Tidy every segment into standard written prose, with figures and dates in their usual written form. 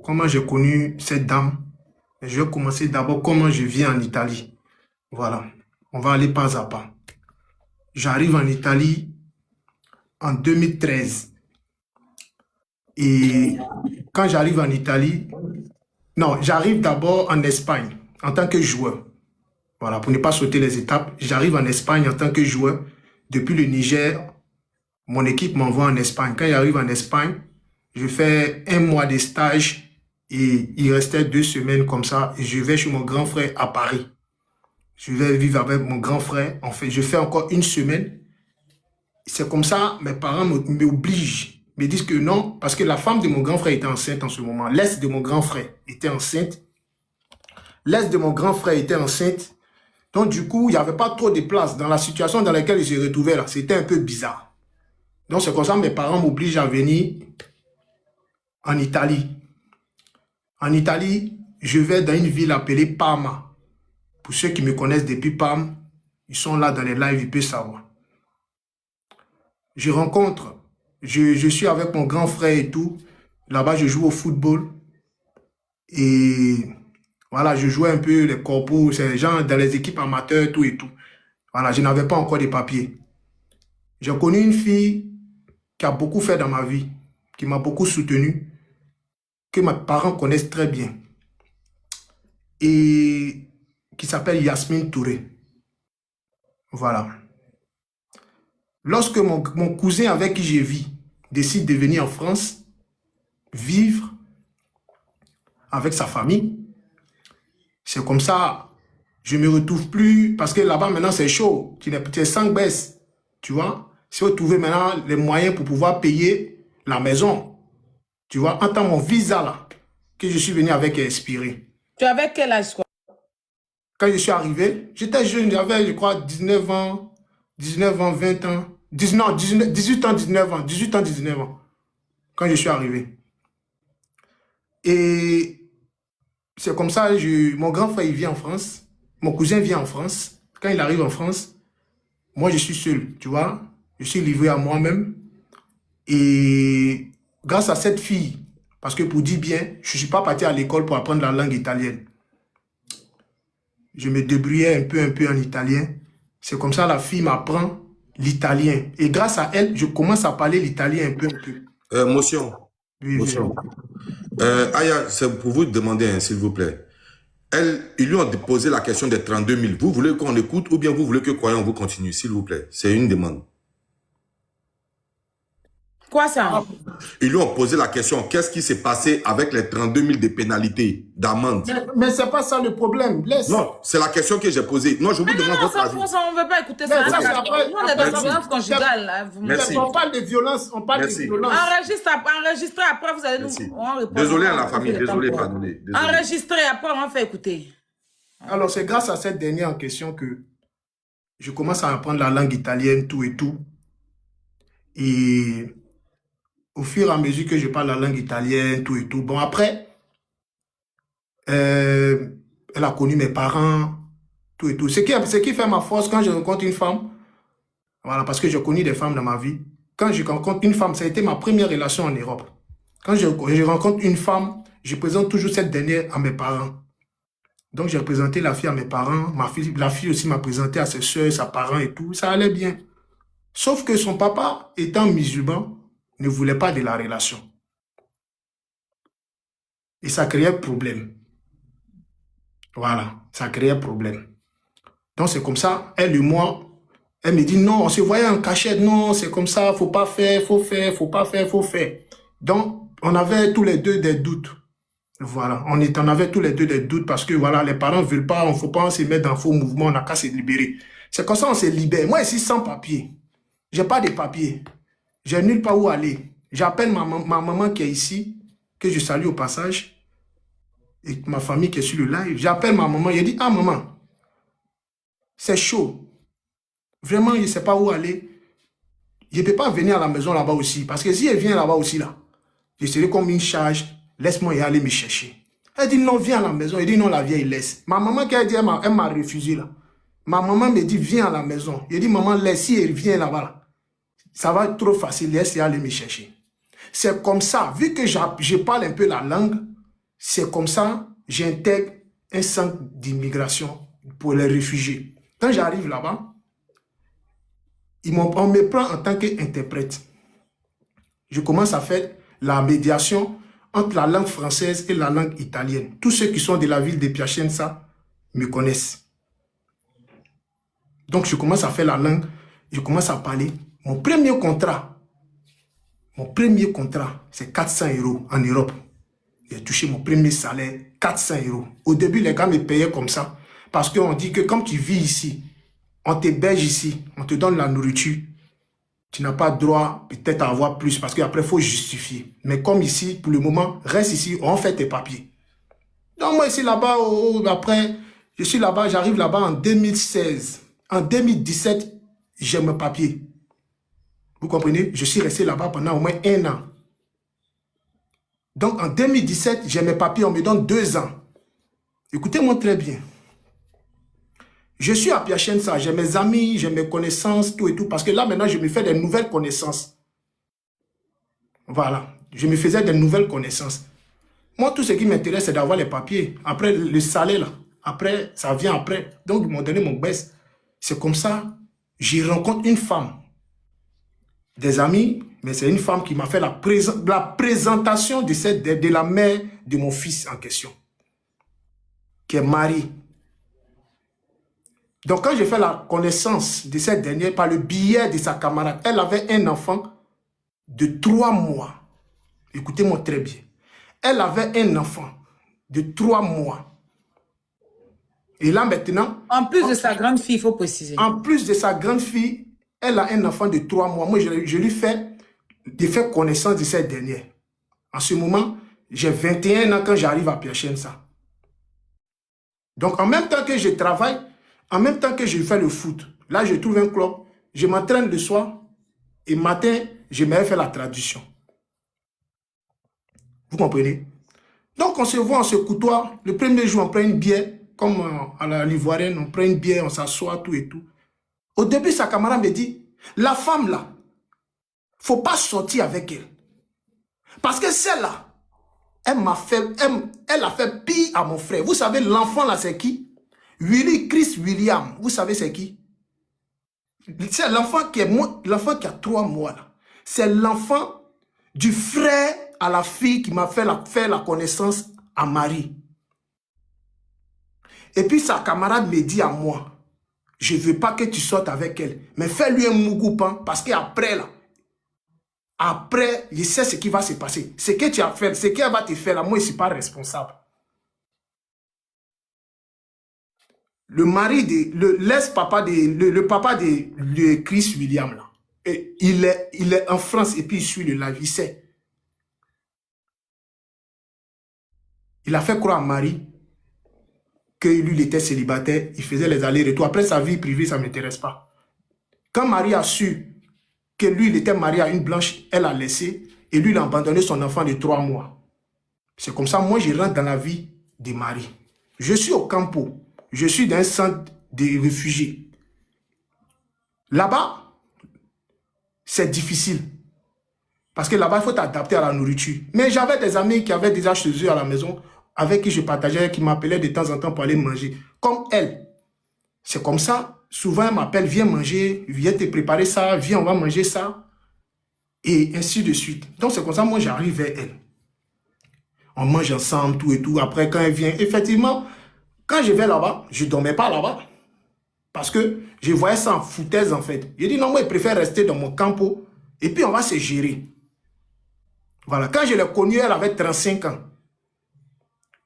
comment j'ai connu cette dame. Je vais commencer d'abord comment je viens en Italie. Voilà, on va aller pas à pas. J'arrive en Italie en 2013. Et quand j'arrive en Italie, non, j'arrive d'abord en Espagne en tant que joueur. Voilà, pour ne pas sauter les étapes, j'arrive en Espagne en tant que joueur. Depuis le Niger, mon équipe m'envoie en Espagne. Quand j'arrive en Espagne, je fais 1 mois de stage et il restait 2 semaines comme ça. Et je vais chez mon grand frère à Paris. Je vais vivre avec mon grand frère. En fait, je fais encore 1 semaine. C'est comme ça, mes parents m'obligent, me disent que non, parce que la femme de mon grand frère était enceinte en ce moment. L'ex de mon grand frère était enceinte. L'ex de mon grand frère était enceinte. Donc, du coup, il n'y avait pas trop de place. Dans la situation dans laquelle je me retrouvais là, c'était un peu bizarre. Donc, c'est comme ça que mes parents m'obligent à venir en Italie. En Italie, je vais dans une ville appelée Parma. Pour ceux qui me connaissent depuis Parme, ils sont là dans les lives, ils peuvent savoir. Je rencontre, je suis avec mon grand frère et tout. Là-bas, je joue au football. Et voilà, je jouais un peu les corpos, c'est gens dans les équipes amateurs, tout et tout. Voilà, je n'avais pas encore de papiers. J'ai connu une fille qui a beaucoup fait dans ma vie, qui m'a beaucoup soutenu, que mes parents connaissent très bien, et qui s'appelle Yasmine Touré. Voilà. Lorsque mon cousin avec qui je vis décide de venir en France, vivre avec sa famille, c'est comme ça, je ne me retrouve plus, parce que là-bas maintenant c'est chaud, tu es sans baisse, tu vois. Si vous trouvez maintenant les moyens pour pouvoir payer la maison, tu vois, en tant mon visa là, que je suis venu avec est expiré. Tu avais quel âge quoi? Quand je suis arrivé, j'étais jeune, j'avais je crois 19 ans, 20 ans, 18 ans, 19 ans, 18 ans, 19 ans, quand je suis arrivé. Et c'est comme ça, mon grand frère il vient en France, mon cousin vient en France. Quand il arrive en France, moi je suis seul, tu vois, je suis livré à moi-même. Et grâce à cette fille, parce que pour dire bien, je ne suis pas parti à l'école pour apprendre la langue italienne. Je me débrouillais un peu en italien. C'est comme ça la fille m'apprend l'italien. Et grâce à elle, je commence à parler l'italien un peu. Motion. Oui, Motion. Aya, c'est pour vous demander, hein, s'il vous plaît. Ils lui ont posé la question des 32 000. Vous voulez qu'on écoute ou bien vous voulez que Croyant vous continue, s'il vous plaît? C'est une demande. Quoi ça? Ils lui ont posé la question, qu'est-ce qui s'est passé avec les 32 000 de pénalités, d'amende? Mais c'est pas ça le problème. Laisse. Non, c'est la question que j'ai posée. Non, je vous demande votre avis. On ne veut pas écouter ça. Mais ça, c'est après. Nous, on est dans la violence conjugale. Là. Merci. On parle de violence. On parle de violence. Enregistrez après, vous allez nous répondre. Désolé à la famille, désolé, pardonnez. Enregistrez après, on va faire écouter. Alors, c'est grâce à cette dernière en question que je commence à apprendre la langue italienne, tout et tout. Et au fur et à mesure que je parle la langue italienne, tout et tout. Bon, après, elle a connu mes parents, tout et tout. Ce qui fait ma force quand je rencontre une femme, voilà, parce que j'ai connu des femmes dans ma vie. Quand je rencontre une femme, ça a été ma première relation en Europe. Quand je rencontre une femme, je présente toujours cette dernière à mes parents. Donc, j'ai présenté la fille à mes parents. La fille aussi m'a présenté à ses soeurs, ses parents et tout. Ça allait bien. Sauf que son papa, étant musulman, ne voulait pas de la relation. Et ça créait problème. Voilà, ça créait problème. Donc, c'est comme ça, elle et moi, elle me dit non, on se voyait en cachette, non, c'est comme ça, faut pas faire, faut faire, faut pas faire, faut faire. Donc, on avait tous les deux des doutes. Voilà, on avait tous les deux des doutes parce que voilà, les parents ne veulent pas, on ne faut pas se mettre dans faux mouvements, on n'a qu'à se libérer. C'est comme ça on se libère. Moi ici, sans papier, j'ai pas de papier, j'ai nulle part où aller. J'appelle ma maman qui est ici, que je salue au passage, et ma famille qui est sur le live. J'appelle ma maman, je dis, ah maman, c'est chaud. Vraiment, je ne sais pas où aller. Je ne peux pas venir à la maison là-bas aussi, parce que si elle vient là-bas aussi, là, je serai comme une charge. Laisse-moi y aller me chercher. Elle dit non, viens à la maison. Elle dit non, la vieille laisse. Ma maman qui a dit, elle m'a refusé là. Ma maman me dit, viens à la maison. Je dis, maman, laisse, si elle vient là-bas, là, ça va être trop facile, laisse-y aller me chercher. C'est comme ça, vu que je parle un peu la langue, c'est comme ça j'intègre un centre d'immigration pour les réfugiés. Quand j'arrive là-bas, on me prend en tant qu'interprète. Je commence à faire la médiation entre la langue française et la langue italienne. Tous ceux qui sont de la ville de Piacenza me connaissent. Donc, je commence à faire la langue, je commence à parler. Mon premier contrat, c'est 400 € en Europe. J'ai touché mon premier salaire, 400 €. Au début, les gars me payaient comme ça. Parce qu'on dit que comme tu vis ici, on t'héberge ici, on te donne la nourriture, tu n'as pas droit peut-être à avoir plus parce qu'après, il faut justifier. Mais comme ici, pour le moment, reste ici, on fait tes papiers. Donc moi, ici, là-bas, après, je suis là-bas, j'arrive là-bas en 2016. En 2017, j'ai mes papiers. Vous comprenez? Je suis resté là-bas pendant au moins 1 an. Donc en 2017, j'ai mes papiers, on me donne 2 ans. Écoutez-moi très bien. Je suis à Piacenza, j'ai mes amis, j'ai mes connaissances, tout et tout. Parce que là, maintenant, je me fais des nouvelles connaissances. Voilà. Je me faisais des nouvelles connaissances. Moi, tout ce qui m'intéresse, c'est d'avoir les papiers. Après, le salaire, là. Après, ça vient après. Donc, ils m'ont donné mon baisse. C'est comme ça, j'y rencontre une femme. Des amis, mais c'est une femme qui m'a fait la présentation de la mère de mon fils en question. Qui est mariée. Donc, quand j'ai fait la connaissance de cette dernière par le biais de sa camarade, elle avait un enfant de 3 mois. Écoutez-moi très bien. Elle avait un enfant de 3 mois. Et là, maintenant... En plus de sa grande fille, il faut préciser. En plus de sa grande fille, elle a un enfant de 3 mois. Moi, je lui fais connaissance de cette dernière. En ce moment, j'ai 21 ans quand j'arrive à Piacenza. Donc, en même temps que je travaille, en même temps que je fais le foot, là, je trouve un club, je m'entraîne le soir et matin, je me fais la traduction. Vous comprenez? Donc, on se voit, on se côtoie. Le premier jour, on prend une bière, comme à la Livoirienne, on prend une bière, on s'assoit, tout et tout. Au début, sa camarade me dit, la femme là, faut pas sortir avec elle. Parce que celle-là, elle a fait pire à mon frère. Vous savez, l'enfant là, c'est qui? Chris William. Vous savez, c'est qui? C'est l'enfant qui a 3 mois là. C'est l'enfant du frère à la fille qui m'a fait la connaissance à Marie. Et puis sa camarade me dit à moi, je ne veux pas que tu sortes avec elle, mais fais-lui un mougoupan parce qu'après là, après, je sais ce qui va se passer. Ce que tu as fait, ce qu'elle va te faire là, moi je ne suis pas responsable. Le mari l'ex-papa le papa de Chris William là, et il est en France et puis il suit le live, il sait. Il a fait croire à Marie que lui, il était célibataire, il faisait les allers-retours. Après, sa vie privée, ça ne m'intéresse pas. Quand Marie a su que lui, il était marié à une blanche, elle a laissé, et lui, il a abandonné son enfant de 3 mois. C'est comme ça, moi, je rentre dans la vie de Marie. Je suis au Campo, je suis dans un centre de réfugiés. Là-bas, c'est difficile. Parce que là-bas, il faut t'adapter à la nourriture. Mais j'avais des amis qui avaient déjà chez eux à la maison, avec qui je partageais, qui m'appelaient de temps en temps pour aller manger. Comme elle. C'est comme ça. Souvent, elle m'appelle, viens manger, viens te préparer ça, viens, on va manger ça. Et ainsi de suite. Donc, c'est comme ça, moi, j'arrive vers elle. On mange ensemble, tout et tout. Après, quand elle vient, effectivement, quand je vais là-bas, je ne dormais pas là-bas. Parce que je voyais ça en foutaise, en fait. J'ai dit, non, moi, je préfère rester dans mon campo. Et puis, on va se gérer. Voilà. Quand je l'ai connue, elle avait 35 ans.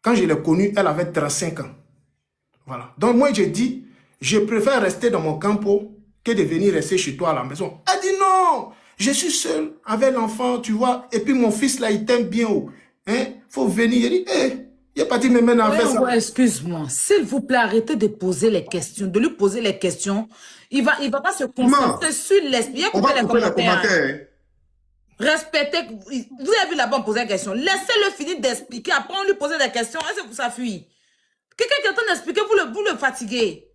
Quand je l'ai connue, elle avait 35 ans. Voilà. Donc, moi, j'ai dit, je préfère rester dans mon campo que de venir rester chez toi à la maison. Elle dit, non, je suis seul avec l'enfant, tu vois. Et puis, mon fils, là, il t'aime bien haut. Hein? Faut venir. Il dit, il n'est pas dit, mais maintenant, faire ça. Excuse-moi. S'il vous plaît, arrêez de poser les questions, de lui poser les questions. Il va pas se concentrer sur l'esprit. On va couper les commentaires. Respectez. Vous avez vu là-bas, on posait des questions. Laissez-le finir d'expliquer. Après, on lui posait des questions. Est-ce que ça fuit? Quelqu'un qui est en train d'expliquer, vous le fatiguez.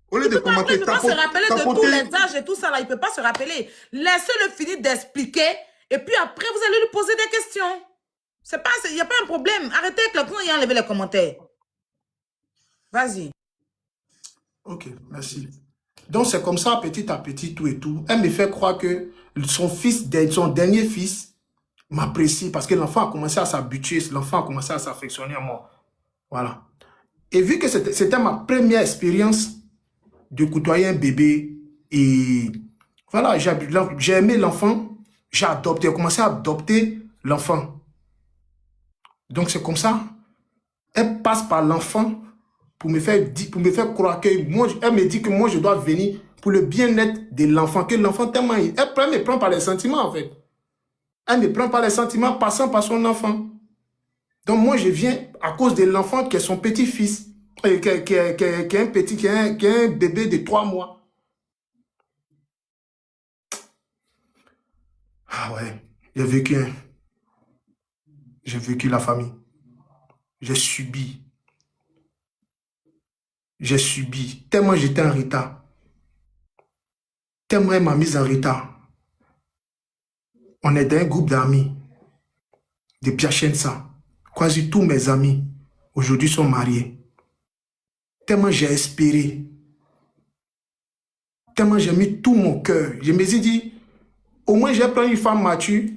Au lieu de commenter, il ne peut pas se rappeler de tous les âges et tout ça. Là. Il ne peut pas se rappeler. Laissez-le finir d'expliquer. Et puis après, vous allez lui poser des questions. C'est pas, il n'y a pas un problème. Arrêtez avec le point et enlevez les commentaires. Vas-y. Ok, merci. Donc, c'est comme ça, petit à petit, tout et tout. Elle me fait croire que son fils, son dernier fils, m'apprécie parce que l'enfant a commencé à s'habituer, l'enfant a commencé à s'affectionner à moi. Voilà. Et vu que c'était ma première expérience de côtoyer un bébé, et voilà, j'ai aimé l'enfant, j'ai adopté, j'ai commencé à adopter l'enfant. Donc, c'est comme ça. Elle passe par l'enfant pour me faire croire que moi, elle me dit que moi, je dois venir pour le bien-être de l'enfant, que l'enfant tellement... Elle me prend par les sentiments, en fait. Elle me prend par les sentiments passant par son enfant. Donc, moi, je viens à cause de l'enfant qui est son petit-fils, qui est un bébé de 3 mois. Ah ouais, j'ai vécu, hein. J'ai vécu la famille. J'ai subi. J'ai subi. Tellement j'étais en retard. Tellement elle m'a mise en retard. On est dans un groupe d'amis de Piacenza. Quasi tous mes amis aujourd'hui sont mariés. Tellement j'ai espéré. Tellement j'ai mis tout mon cœur. Je me suis dit, au moins j'ai pris une femme mature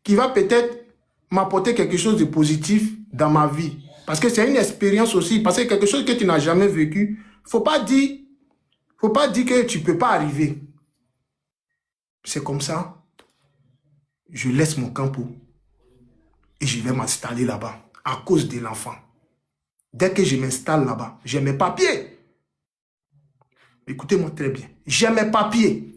qui va peut-être m'apporter quelque chose de positif dans ma vie. Parce que c'est une expérience aussi. Parce que quelque chose que tu n'as jamais vécu, faut pas dire que tu ne peux pas arriver. C'est comme ça. Je laisse mon campo et je vais m'installer là-bas à cause de l'enfant. Dès que je m'installe là-bas, j'ai mes papiers. Écoutez-moi très bien. J'ai mes papiers.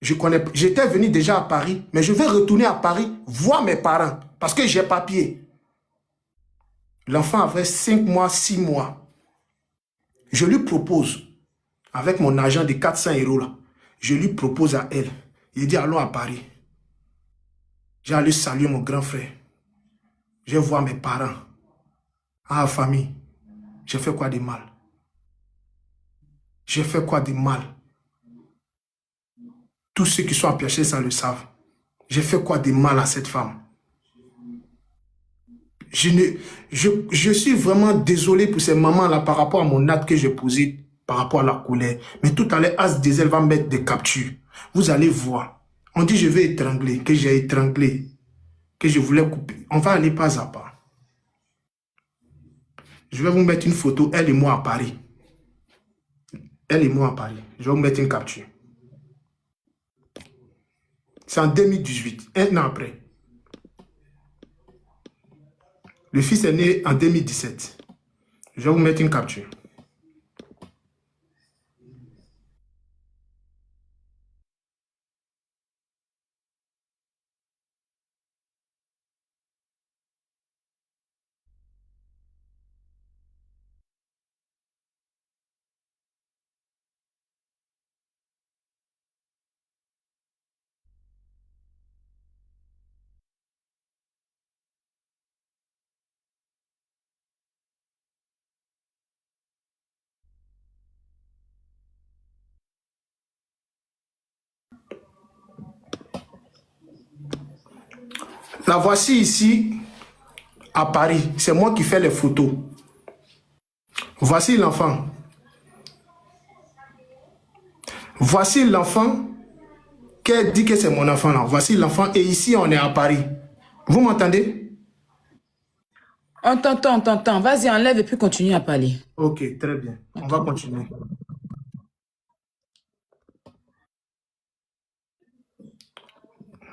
J'étais venu déjà à Paris, mais je vais retourner à Paris voir mes parents parce que j'ai papiers. L'enfant avait 5 mois, 6 mois. Je lui propose, avec mon argent de 400 € là, je lui propose à elle. Il dit, allons à Paris. J'ai allé saluer mon grand frère. Je vais voir mes parents. Ah, famille, j'ai fait quoi de mal? J'ai fait quoi de mal? Tous ceux qui sont à Piacenza le savent. J'ai fait quoi de mal à cette femme? Je suis vraiment désolé pour ces mamans-là par rapport à mon acte que j'ai posé, par rapport à la colère. Mais tout à l'heure, As Diesel va mettre des captures. Vous allez voir. On dit je vais étrangler, que j'ai étranglé, que je voulais couper. On va aller pas à pas. Je vais vous mettre une photo, elle et moi à Paris. Elle et moi à Paris. Je vais vous mettre une capture. C'est en 2018, un an après. Le fils est né en 2017. Je vais vous mettre une capture. La voici ici à Paris. C'est moi qui fais les photos. Voici l'enfant. Voici l'enfant qu'elle dit que c'est mon enfant là. Voici l'enfant et ici on est à Paris. Vous m'entendez? On t'entend. Vas-y, enlève et puis continue à parler. Ok, très bien. On va continuer.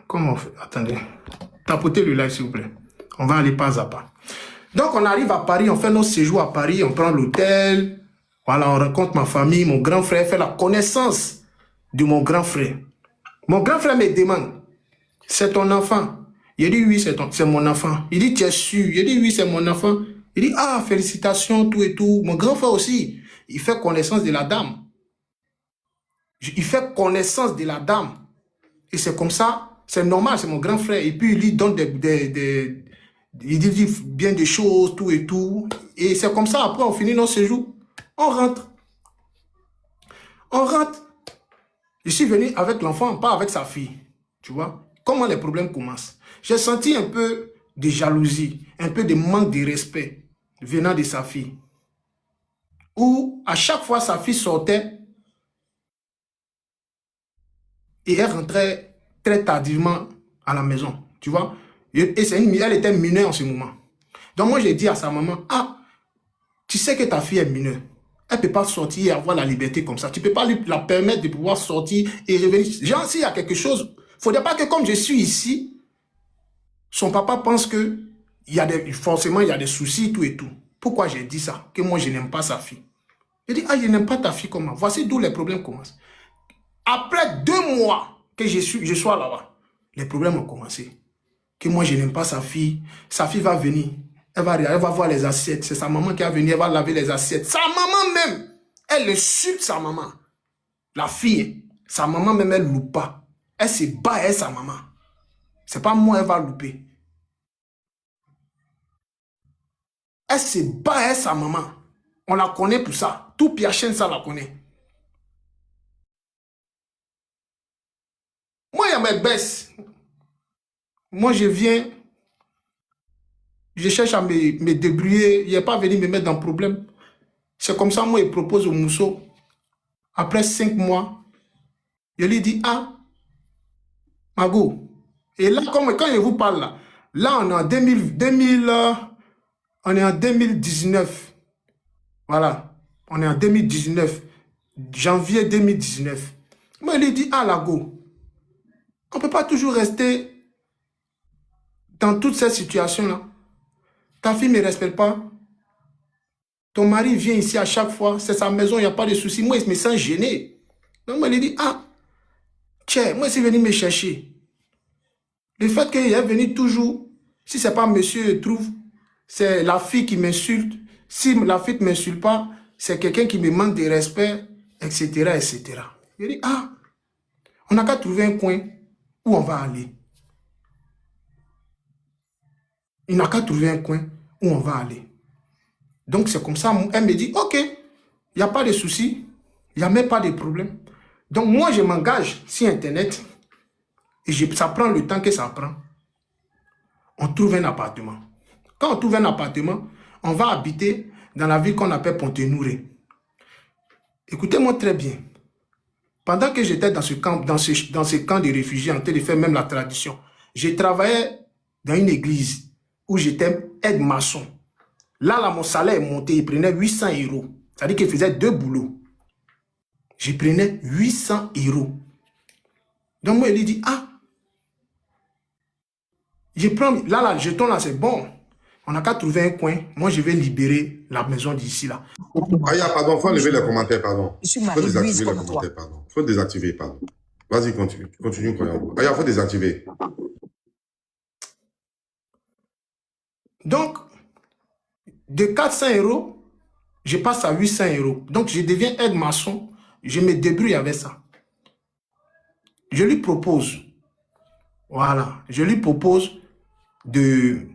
Comment on fait? Attendez. Tapotez le live s'il vous plaît. On va aller pas à pas. Donc on arrive à Paris, on fait notre séjour à Paris, on prend l'hôtel. Voilà, on rencontre ma famille, mon grand frère fait la connaissance de mon grand frère. Mon grand frère me demande, c'est ton enfant? Il dit oui, c'est mon enfant. Il dit, tu es sûr? Il dit oui, c'est mon enfant. Il dit, ah, félicitations, tout et tout. Mon grand frère aussi, il fait connaissance de la dame. Il fait connaissance de la dame. Et c'est comme ça, c'est normal, c'est mon grand frère. Et puis il lui donne il dit bien des choses, tout et tout. Et c'est comme ça, après on finit notre séjour. On rentre. On rentre. Je suis venu avec l'enfant, pas avec sa fille. Tu vois? Comment les problèmes commencent? J'ai senti un peu de jalousie, un peu de manque de respect venant de sa fille. Où à chaque fois sa fille sortait et elle rentrait très tardivement à la maison, tu vois. Et elle était mineure en ce moment. Donc moi j'ai dit à sa maman, ah, tu sais que ta fille est mineure. Elle ne peut pas sortir et avoir la liberté comme ça. Tu ne peux pas lui la permettre de pouvoir sortir et revenir. Genre, s'il y a quelque chose, il ne faudrait pas que comme je suis ici, son papa pense que forcément il y a des soucis, tout et tout. Pourquoi j'ai dit ça? Que moi je n'aime pas sa fille. J'ai dit, ah, je n'aime pas ta fille, comment? Voici d'où les problèmes commencent. Après 2 mois que je sois là-bas, les problèmes ont commencé. Que moi je n'aime pas sa fille va venir. Elle va voir les assiettes. C'est sa maman qui va venir, elle va laver les assiettes. Sa maman même, elle insulte sa maman. La fille, sa maman même, elle ne loupe pas. Elle se bat, elle, sa maman. C'est pas moi, elle va louper. Elle se bat, elle, sa maman. On la connaît pour ça. Tout Piachène, ça la connaît. Moi, il y a mes baisses. Moi, je viens... Je cherche à me débrouiller. Il n'est pas venu me mettre dans le problème. C'est comme ça, moi, il propose au Mousso. Après 5 mois, je lui dis, ah, Mago. Et là, quand je vous parle, là on est en 2019. Voilà. On est en 2019. Janvier 2019. Moi, je lui dis, ah, Lago, on ne peut pas toujours rester dans toute cette situation-là. Ta fille ne me respecte pas. Ton mari vient ici à chaque fois. C'est sa maison, il n'y a pas de souci. Moi, il me sent gêné. Donc, moi, je lui dis, ah, tiens, moi, c'est venu me chercher. Le fait qu'il est venu toujours, si ce n'est pas monsieur trouve, c'est la fille qui m'insulte. Si la fille ne m'insulte pas, c'est quelqu'un qui me manque de respect, etc., etc. Je dis, ah, on n'a qu'à trouver un coin où on va aller. Il n'a qu'à trouver un coin où on va aller. Donc, c'est comme ça, elle me dit, ok, il n'y a pas de souci, il n'y a même pas de problème. Donc, moi, je m'engage sur Internet et ça prend le temps que ça prend. On trouve un appartement. Quand on trouve un appartement, on va habiter dans la ville qu'on appelle Ponténouré. Écoutez-moi très bien. Pendant que j'étais dans ce camp, dans ce camp de réfugiés, en train de faire même la tradition, j'ai travaillé dans une église où j'étais aide-maçon. Là, mon salaire est monté, il prenait 800 €. C'est-à-dire qu'il faisait 2 boulots. Je prenais 800 €. Donc moi, il lui dit, ah, je prends, là, le jeton là, c'est bon. On n'a qu'à trouver un coin. Moi, je vais libérer la maison d'ici là. Aya, pardon, il faut enlever les commentaires, pardon. Je suis Il faut mariée, désactiver Louise, les comme toi. commentaires, pardon. Il faut désactiver, pardon. Vas-y, continue. Continue, Koyambo. Aya, il faut désactiver. Donc, de 400 €, je passe à 800 €. Donc, je deviens aide-maçon. Je me débrouille avec ça. Je lui propose, voilà, je lui propose de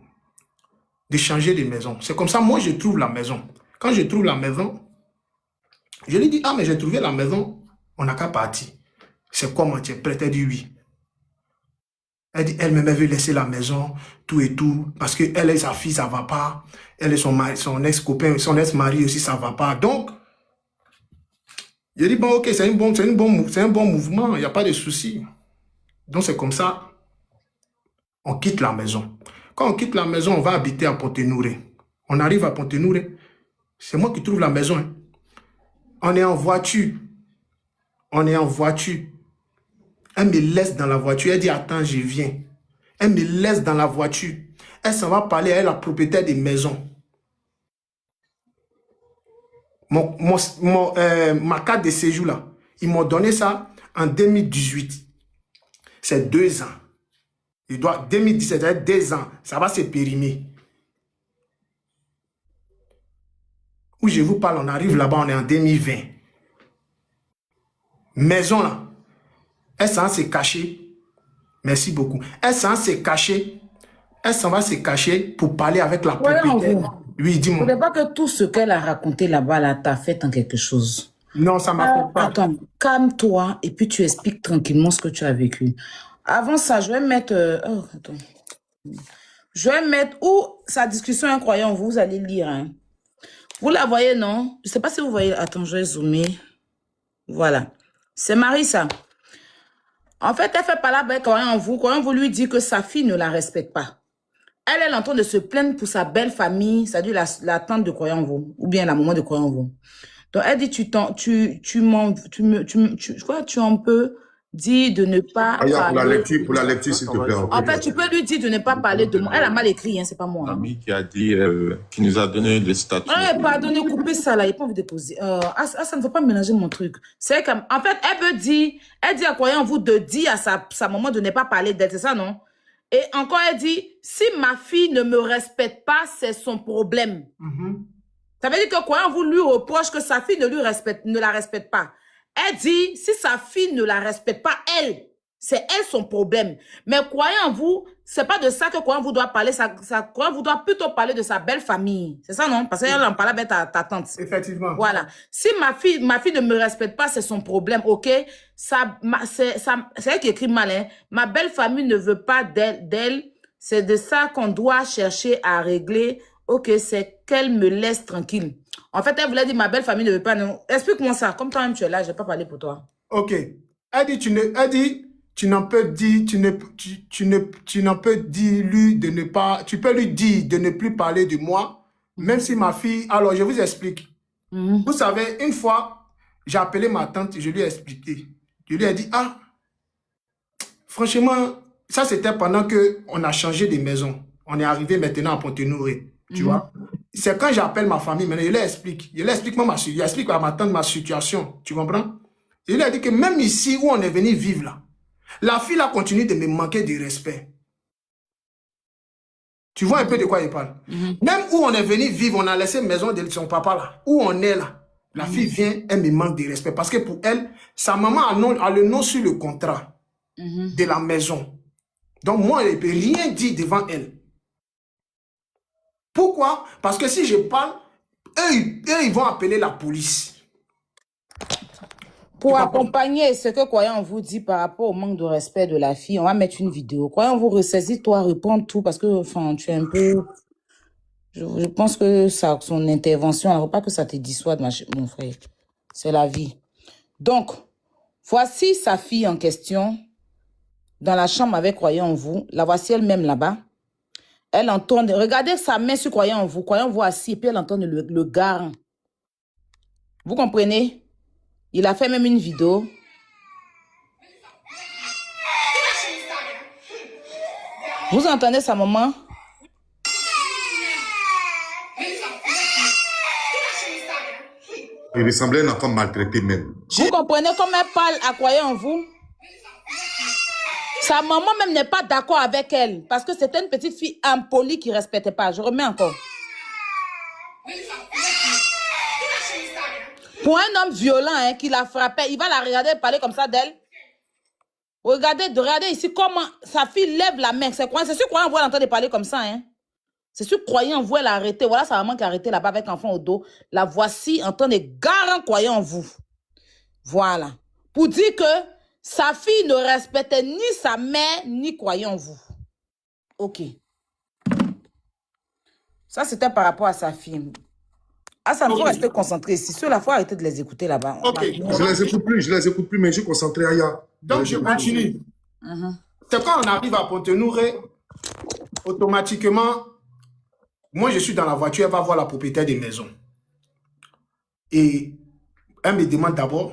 changer de maison. C'est comme ça, moi, je trouve la maison. Quand je trouve la maison, je lui dis, ah, mais j'ai trouvé la maison, on n'a qu'à partir. C'est comment tu es prête? Elle dit oui. Elle dit, elle-même, elle veut laisser la maison, tout et tout, parce qu'elle et sa fille, ça ne va pas. Elle et son ex-copain, son ex-mari aussi, ça ne va pas. Donc, je dis, bon, ok, c'est un bon mouvement, il n'y a pas de souci. Donc, c'est comme ça, on quitte la maison. Quand on quitte la maison, on va habiter à Ponténouré. On arrive à Ponténouré, c'est moi qui trouve la maison. Hein. On est en voiture. On est en voiture. Elle me laisse dans la voiture. Elle dit, attends, je viens. Elle me laisse dans la voiture. Elle s'en va parler à elle, la propriétaire des maisons. Ma carte de séjour, là, ils m'ont donné ça en 2018. C'est 2 ans. 2017, ça va être 2 ans. Ça va se périmer. Où je vous parle, on arrive là-bas, on est en 2020. Maison, là. Elle s'en va se cacher. Merci beaucoup. Elle s'en va se cacher. Elle s'en va se cacher pour parler avec la propriétaire. Oui, dis-moi. Il ne faudrait pas que tout ce qu'elle a raconté là-bas, là, t'a fait en quelque chose. Non, ça ne m'a fait pas. Attends, calme-toi et puis tu expliques tranquillement ce que tu as vécu. Avant ça, je vais mettre... Je vais mettre où sa discussion incroyable, vous allez lire. Hein. Vous la voyez, non? Je ne sais pas si vous voyez. Attends, je vais zoomer. Voilà. C'est Marie, ça. En fait, elle fait parler avec Croyant-vous lui dit que sa fille ne la respecte pas. Elle est en train de se plaindre pour sa belle famille, c'est-à-dire la tante de Croyant-vous, ou bien la maman de Croyant-vous. Donc, elle dit, tu en peux dire de ne pas Aya, parler. pour la lecture, s'il te plaît. En fait, tu peux lui dire de ne pas parler de moi. Elle a mal écrit, hein, c'est pas moi. Hein. Qui a dit, qui nous a donné le statut. Pardonnez, coupez ça là, il n'y a pas envie de poser. Ça ne faut pas mélanger mon truc. C'est comme, en fait, elle dit à Croyant-vous de dire à sa maman de ne pas parler d'elle, c'est ça, non? Et encore, elle dit, si ma fille ne me respecte pas, c'est son problème. Ça veut dire que Croyant-vous lui reproche que sa fille ne la respecte pas. Elle dit, si sa fille ne la respecte pas, c'est elle son problème. Mais Croyant-vous, c'est pas de ça que Croyant-vous doit parler. Croyant-vous doit plutôt parler de sa belle famille. C'est ça, non? Parce qu'elle en parle avec ta tante. Effectivement. Voilà. Si ma fille ne me respecte pas, c'est son problème, ok? C'est elle qui écrit mal, hein? Ma belle famille ne veut pas d'elle. C'est de ça qu'on doit chercher à régler. Ok, c'est qu'elle me laisse tranquille. En fait, elle voulait dire ma belle famille ne veut pas. Explique-moi ça. Comme toi-même tu es là, je vais pas parler pour toi. Ok. Elle dit, tu n'en peux dire, tu n'en peux dire lui de ne pas, tu peux lui dire de ne plus parler de moi, même si ma fille, alors je vous explique. Vous savez, une fois, j'ai appelé ma tante et je lui ai expliqué. Je lui ai dit, ah, franchement, ça c'était pendant qu'on a changé de maison. On est arrivé maintenant à Pont-Nouré, tu vois. C'est quand j'appelle ma famille, maintenant, je lui explique. Je lui explique à ma tante ma situation, tu comprends? Je lui ai dit que même ici où on est venu vivre là, la fille là continue de me manquer de respect. Tu vois un peu de quoi il parle? Même où on est venu vivre, on a laissé maison de son papa là, où on est là, la fille vient, elle me manque de respect. Parce que pour elle, sa maman a le nom sur le contrat de la maison. Donc moi, je ne peux rien dire devant elle. Pourquoi? Parce que si je parle, eux, ils vont appeler la police. Pour accompagner ce que Croyant-vous dit par rapport au manque de respect de la fille, on va mettre une vidéo. Croyant-vous, ressaisis-toi, réponds tout, parce que enfin, tu es un peu... Je pense que son intervention, alors pas que ça te dissuade, mon frère. C'est la vie. Donc, voici sa fille en question, dans la chambre avec Croyant-vous. La voici elle-même là-bas. Elle entend... Regardez sa main sur Croyant-vous. Croyant-vous assis, et puis elle entend le garant. Vous comprenez? Il a fait même une vidéo. Vous entendez sa maman? Il ressemblait à un enfant maltraité même. Vous comprenez comment elle parle à Croyant-vous? Sa maman même n'est pas d'accord avec elle. Parce que c'était une petite fille impolie qui ne respectait pas. Je remets encore. Pour un homme violent hein, qui la frappait, il va la regarder parler comme ça d'elle. Regardez ici comment sa fille lève la main. C'est sûr Croyant-vous elle est en train de parler comme ça. Hein. C'est sûr Croyant-vous elle a arrêté. Voilà sa maman qui a arrêté là-bas avec l'enfant au dos. La voici en train de garer Croyant-vous. Voilà. Pour dire que sa fille ne respectait ni sa mère ni Croyant-vous. Ok. Ça c'était par rapport à sa fille. Ah, ça me faut rester concentré ici. Ceux-là, il faut arrêter de les écouter là-bas. Ok. Je les écoute plus, mais je suis concentré ailleurs. Donc, je continue. C'est quand on arrive à Pont-Nouré, automatiquement, moi, je suis dans la voiture, elle va voir la propriétaire des maisons. Et elle me demande d'abord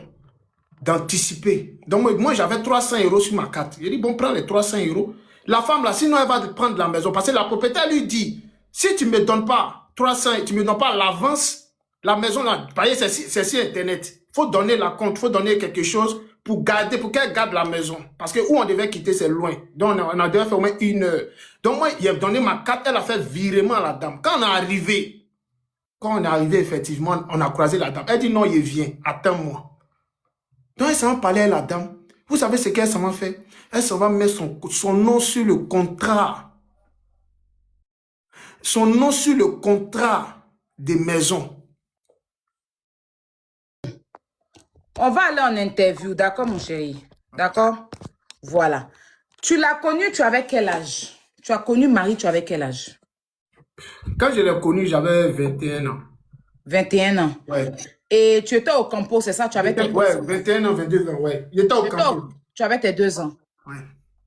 d'anticiper. Donc, moi, j'avais 300 € sur ma carte. Je dis, bon, prends les 300 €. La femme, là, sinon, elle va prendre la maison. Parce que la propriétaire lui dit, si tu ne me donnes pas 300, tu ne me donnes pas l'avance, la maison, là, c'est sur Internet. Il faut donner la compte, il faut donner quelque chose pour qu'elle garde la maison. Parce que où on devait quitter, c'est loin. Donc, on a devait faire au moins 1 heure. Donc, moi, il a donné ma carte, elle a fait virement à la dame. Quand on est arrivé, effectivement, on a croisé la dame. Elle dit, non, il vient, attends-moi. Donc, elle s'en va parler à la dame. Vous savez ce qu'elle s'en va faire? Elle s'en va mettre son nom sur le contrat. Son nom sur le contrat des maisons. On va aller en interview, d'accord, mon chéri? D'accord? Voilà. Tu l'as connue, tu avais quel âge? tu as connu Marie, tu avais quel âge? Quand je l'ai connu, j'avais 21 ans. 21 ans. Ouais. Et tu étais au campo, c'est ça? Tu avais tes 2 Ouais, ans. 21 ans, 22 ans, ouais. Il était au camp. Tu avais tes 2 ans. Ouais.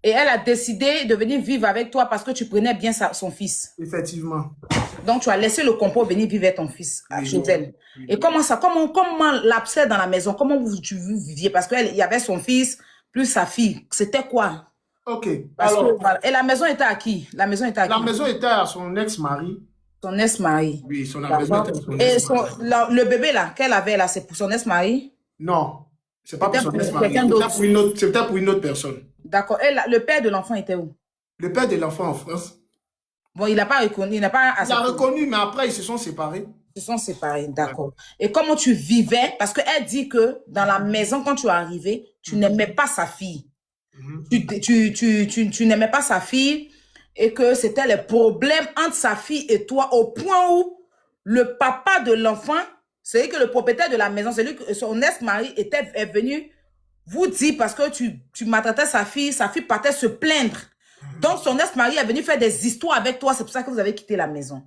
Et elle a décidé de venir vivre avec toi parce que tu prenais bien son fils. Effectivement. Donc, tu as laissé le compo venir vivre avec ton fils chez elle. Et comment l'abcès dans la maison, comment tu viviez? Parce qu'il y avait son fils plus sa fille. C'était quoi? Ok. Parce Alors, que, voilà. Et la maison était à qui? La maison était à qui? la maison était à son ex-mari. Son ex-mari. Oui, la maison était à son Et ex-mari. le bébé là, qu'elle avait là, c'est pour son ex-mari? Non, c'est pas pour son C'était pour ex-mari. quelqu'un d'autre. C'était pour une autre personne. D'accord. Et le père de l'enfant était où? Le père de l'enfant en France. Bon, il n'a pas reconnu, il n'a pas Il a accepté. reconnu, mais après, ils se sont séparés. Ils se sont séparés, d'accord. Et comment tu vivais? Parce qu'elle dit que dans la maison, quand tu es arrivé, tu n'aimais pas sa fille. Tu n'aimais pas sa fille et que c'était les problèmes entre sa fille et toi au point où le papa de l'enfant, c'est lui que le propriétaire de la maison, c'est lui que son ex-mari est venu vous dire parce que tu maltraitais sa fille partait se plaindre. Donc son ex-mari est venu faire des histoires avec toi, c'est pour ça que vous avez quitté la maison.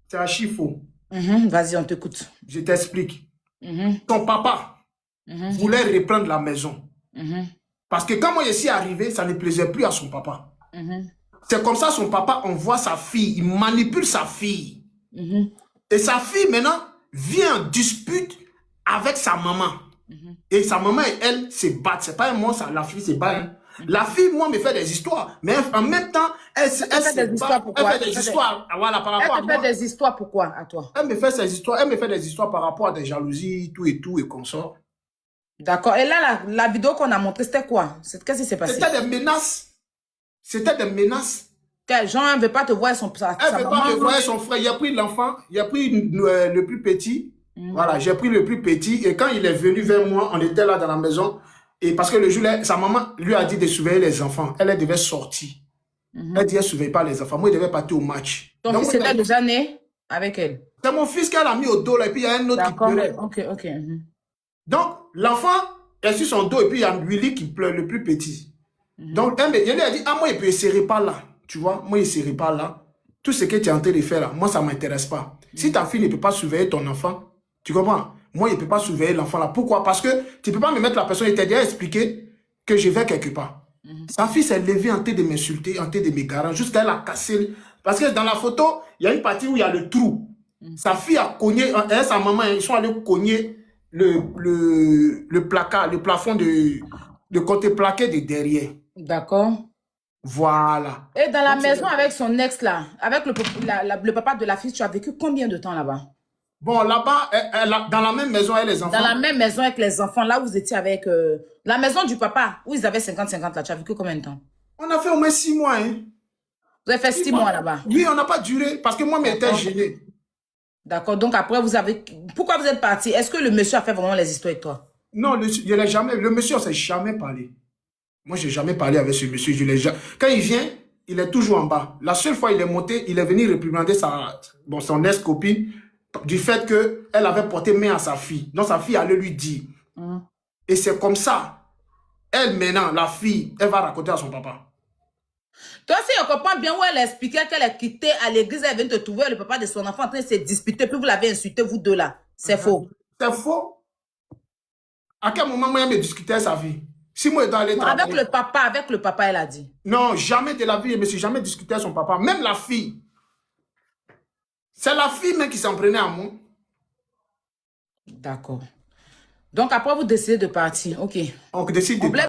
C'est archi faux. Vas-y, on t'écoute. Je t'explique. Ton papa voulait reprendre la maison. Parce que quand moi je suis arrivé, ça ne plaisait plus à son papa. C'est comme ça son papa envoie sa fille, il manipule sa fille. Et sa fille maintenant vient en dispute avec sa maman. Et sa maman et elle se battent. C'est pas moi, la fille se bat. La fille, moi, me fait des histoires. Mais en même temps, elle fait des histoires. Voilà, par rapport à moi. Elle te fait des histoires pourquoi à toi? Elle me fait ses histoires. Elle me fait des histoires par rapport à des jalousies, tout et comme ça. D'accord. Et là, la vidéo qu'on a montrée, c'était quoi? Qu'est-ce qui s'est passé? C'était des menaces. C'était des menaces. Jean ne veut pas te voir sa Elle ne veut pas maman, me voir son frère. Il a pris l'enfant. Il a pris le plus petit. Voilà, j'ai pris le plus petit. Et quand il est venu vers moi, on était là dans la maison. Et parce que le jour là, sa maman lui a dit de surveiller les enfants. Elle devait sortir. Elle dit, elle ne surveille pas les enfants. Moi, il devait partir au match. Ton fils était déjà né avec elle? C'est mon fils qu'elle a mis au dos là. Et puis, il y a un autre qui pleurait. Ok. Donc, l'enfant est sur son dos. Et puis, il y a Willy qui pleure, le plus petit. Donc, elle lui a dit, ah, moi, il peut serrer pas là. Tu vois, moi, il ne serrait pas là. Tout ce que tu es en train de faire là, moi, ça ne m'intéresse pas. Si ta fille ne peut pas surveiller ton enfant, tu comprends? Moi, il ne peut pas surveiller l'enfant là. Pourquoi? Parce que tu ne peux pas me mettre la personne et t'a déjà expliqué que je vais quelque part. Sa fille s'est levée en train de m'insulter, en train de m'égarer, jusqu'à elle a cassé. Parce que dans la photo, il y a une partie où il y a le trou. Sa fille a cogné, elle et sa maman, ils sont allés cogner le placard, le plafond de côté plaqué de derrière. D'accord. Voilà. Et dans la maison avec son ex là, avec le papa de la fille, tu as vécu combien de temps là-bas? Bon, là-bas, dans la même maison avec les enfants. Dans la même maison avec les enfants, là où vous étiez avec... la maison du papa, où ils avaient 50-50 là, tu as vécu combien de temps? On a fait au moins 6 mois. Hein. Vous avez fait 6 mois là-bas? Oui, on n'a pas duré, parce que moi, je m'étais gêné. D'accord, donc après, vous avez... Pourquoi vous êtes parti? Est-ce que le monsieur a fait vraiment les histoires avec toi? Non, le monsieur, on ne s'est jamais parlé. Moi, je n'ai jamais parlé avec ce monsieur. Quand il vient, il est toujours en bas. La seule fois il est monté, il est venu réprimander son ex-copine du fait qu'elle avait porté main à sa fille. Donc, sa fille allait lui dire. Et c'est comme ça. Elle, maintenant, la fille, elle va raconter à son papa. Toi aussi, on comprend bien où elle expliquait qu'elle est quittée à l'église, elle vient te trouver le papa de son enfant en train de se disputer, puis vous l'avez insulté, vous deux là. C'est faux. C'est faux. À quel moment moi, elle me discutait sa vie? Si moi, je dois aller travailler. Avec le papa, elle a dit. Non, jamais de la vie, je ne me suis jamais discuté avec son papa. Même la fille. C'est la fille même qui s'en prenait à moi. D'accord. Donc après, vous décidez de partir. Ok. On décide de partir.